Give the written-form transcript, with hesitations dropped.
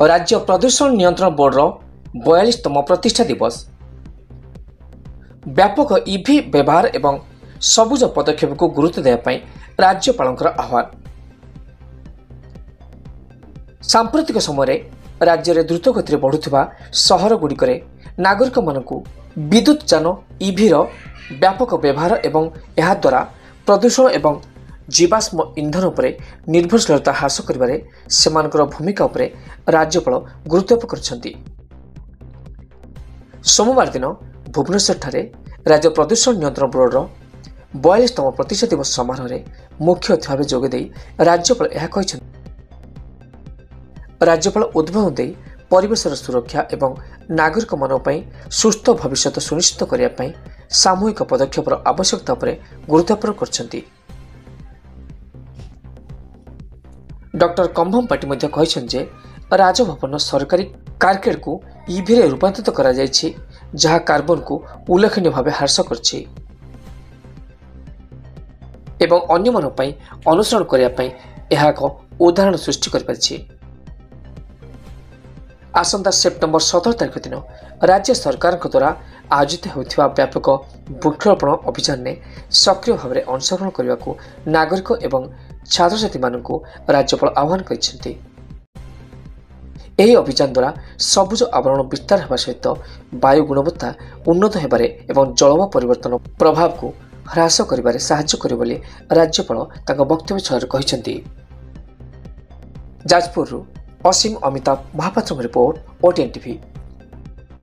राज्य प्रदूषण नियंत्रण बोर्डर 42तम प्रतिष्ठा दिवस। व्यापक ईवी व्यवहार एवं सबुज पदक्षेप को गुरुत्व देवाई राज्यपाल आह्वान। सांप्रतिक समय राज्य में द्रुत गति बढ़ुवा सहर गुड़िक नागरिक मानक विद्युत जान ईवीर व्यापक व्यवहार एवं यह द्वारा प्रदूषण एवं जीवाश्म इंधन पर निर्भरशीलता ह्रास करिबारे सेमानकर भूमिका उपरे राज्यपाल गुरुत्वारोप करछन्ति। सोमवार दिन भुवनेश्वर ठारे राज्य प्रदूषण नियंत्रण बोर्डर 42तम प्रतिष्ठा दिवस समारोह में मुख्य अतिथि भाव जोगदे राज्यपाल यह कहछन्ति। राज्यपाल उद्बोधन दे परिवेशर सुरक्षा एवं नागरिक मानक सुस्थ भविष्य सुनिश्चित करने सामूहिक पदक्षेपर आवश्यकता पर गुरुत्वारोप करछन्ति। डॉक्टर कंभम पाटी मध्य कहछन जे राजभवन सरकारी कारकेड को ईवी रे रूपांतरित करा जायछि, जहा कार्बन को उल्लेखनीय भाव ह्रास करछि एवं अन्य मानक अनुसरण करने यह एक उदाहरण सृष्टि कर। आसंता सेप्टेम्बर 17 तारिख दिन राज्य सरकार द्वारा आयोजित होता व्यापक वृक्षरोपण अभियान में सक्रिय भाव में अंशग्रहण करने को नागरिक एवं छात्र छात्री मानक राज्यपाल आह्वान करछन्ति। यह अभियान द्वारा सबुज आवरण विस्तार होगा सहित वायु गुणवत्ता उन्नत होबारे एवं जलवायु परिवर्तन प्रभाव को ह्रास करिबारे सहायता करिब बोली राज्यपाल तांको वक्तव्य छଳରେ କହିଛନ୍ତି। Jajpur Asim Amitabh Mahapatra report OTN TV।